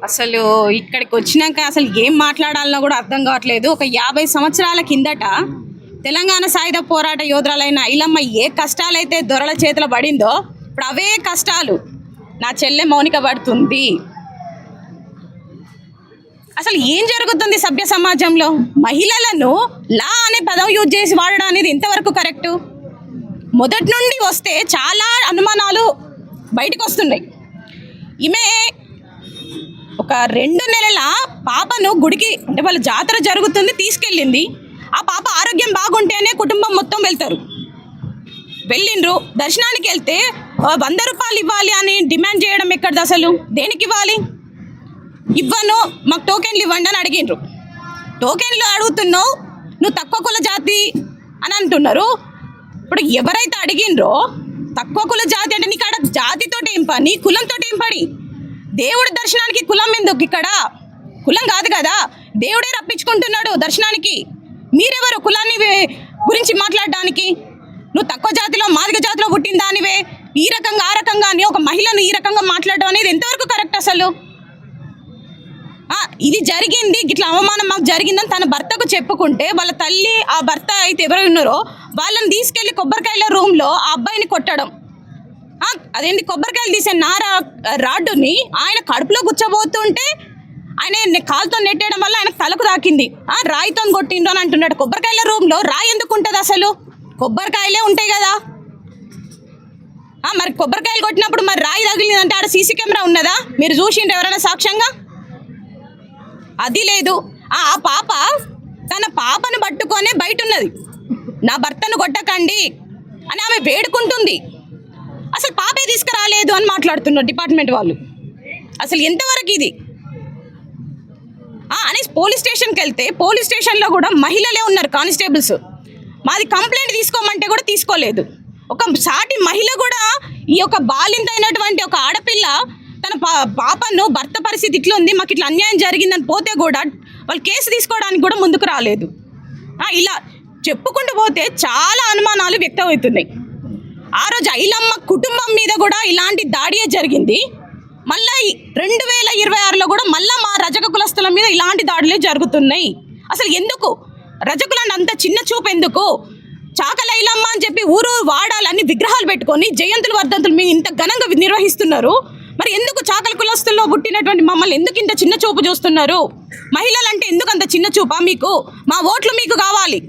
అసలు ఇక్కడికి వచ్చినాక అసలు ఏం మాట్లాడాలనో కూడా అర్థం కావట్లేదు. ఒక 50 సంవత్సరాల కిందట తెలంగాణ సాయుధ పోరాట యోధురాలైన ఐలమ్మ ఏ కష్టాలైతే దొరల చేతిలో పడిందో ఇప్పుడు అవే కష్టాలు నా చెల్లె మౌనిక పడుతుంది. అసలు ఏం జరుగుతుంది సభ్య సమాజంలో? మహిళలను లా అనే పదం యూజ్ చేసి వాడడం అనేది ఎంతవరకు కరెక్టు? మొదటి నుండి వస్తే చాలా అనుమానాలు బయటకు వస్తున్నాయి. ఈమె ఒక 2 నెలల పాపను గుడికి అంటే వాళ్ళ జాతర జరుగుతుంది తీసుకెళ్ళింది. ఆ పాప ఆరోగ్యం బాగుంటేనే కుటుంబం మొత్తం వెళ్ళిండ్రు. దర్శనానికి వెళ్తే 100 రూపాయలు ఇవ్వాలి అని డిమాండ్ చేయడం ఎక్కడిది? అసలు దేనికి ఇవ్వాలి? ఇవ్వను, మాకు టోకెన్లు ఇవ్వండి అని అడిగిండ్రు. టోకెన్లు అడుగుతున్నావు, నువ్వు తక్కువ కుల జాతి అని అంటున్నారు. ఇప్పుడు ఎవరైతే అడిగిండ్రో తక్కువ కుల జాతి అంటే నీకు ఆడ జాతితో ఏం పని, కులంతో ఏం పని? దేవుడి దర్శనానికి కులం ఎందుకు? ఇక్కడ కులం కాదు కదా, దేవుడే రప్పించుకుంటున్నాడు దర్శనానికి. మీరెవరు కులాన్ని గురించి మాట్లాడడానికి? నువ్వు తక్కువ జాతిలో మాదిగ జాతిలో పుట్టిన దానివే ఈ రకంగా ఆ రకంగా అని ఒక మహిళను ఈ రకంగా మాట్లాడడం అనేది ఎంతవరకు కరెక్ట్? అసలు ఇది జరిగింది, ఇట్లా అవమానం మాకు జరిగిందని తన భర్తకు చెప్పుకుంటే వాళ్ళ తల్లి ఆ భర్త అయితే ఎవరు ఉన్నారో వాళ్ళని తీసుకెళ్లి కొబ్బరికాయల రూమ్లో ఆ అబ్బాయిని కొట్టడం. అదేంటి, కొబ్బరికాయలు తీసే రాడ్డుని ఆయన కడుపులో గుచ్చబోతుంటే ఆయన కాలుతో నెట్టేయడం వల్ల ఆయన తలకు తాకింది. రాయితో కొట్టిండు అని అంటున్నాడు. కొబ్బరికాయల రూమ్లో రాయి ఎందుకు ఉంటుంది? అసలు కొబ్బరికాయలే ఉంటాయి కదా. మరి కొబ్బరికాయలు కొట్టినప్పుడు మరి రాయి తగిలిందంటే ఆడ సీసీ కెమెరా ఉన్నదా? మీరు చూసిండ్రు ఎవరైనా సాక్ష్యంగా? అది లేదు. ఆ పాప తన పాపను పట్టుకొనే బయట ఉన్నది. నా భర్తను కొట్టకండి అని ఆమె వేడుకుంటుంది. అసలు పాపే తీసుకురాలేదు అని మాట్లాడుతున్నారు డిపార్ట్మెంట్ వాళ్ళు. అసలు ఎంతవరకు ఇది అని పోలీస్ స్టేషన్కి వెళ్తే పోలీస్ స్టేషన్లో కూడా మహిళలే ఉన్నారు, కానిస్టేబుల్స్. మాది కంప్లైంట్ తీసుకోమంటే కూడా తీసుకోలేదు. ఒక సాటి మహిళ కూడా ఈ యొక్క బాలింత అయినటువంటి ఒక ఆడపిల్ల తన పాపను భర్త పరిస్థితి ఇట్లా ఉంది, మాకు ఇట్లా అన్యాయం జరిగిందని పోతే కూడా వాళ్ళు కేసు తీసుకోవడానికి కూడా ముందుకు రాలేదు. ఇలా చెప్పుకుంటూ పోతే చాలా అనుమానాలు వ్యక్తమవుతున్నాయి. ఆ రోజు ఐలమ్మ కుటుంబం మీద కూడా ఇలాంటి దాడియే జరిగింది. మళ్ళీ 2026లో కూడా మళ్ళీ మా రజక కులస్తుల మీద ఇలాంటి దాడులే జరుగుతున్నాయి. అసలు ఎందుకు రజకులను అంత చిన్న చూపు ఎందుకు? చాకల ఐలమ్మ అని చెప్పి ఊరు వాడాలని విగ్రహాలు పెట్టుకొని జయంతులు వర్ధంతులు మీరు ఇంత ఘనంగా నిర్వహిస్తున్నారు. మరి ఎందుకు చాకల కులస్తుల్లో పుట్టినటువంటి మమ్మల్ని ఎందుకు ఇంత చిన్న చూపు చూస్తున్నారు? మహిళలంటే ఎందుకు అంత చిన్న చూపా మీకు? మా ఓట్లు మీకు కావాలి.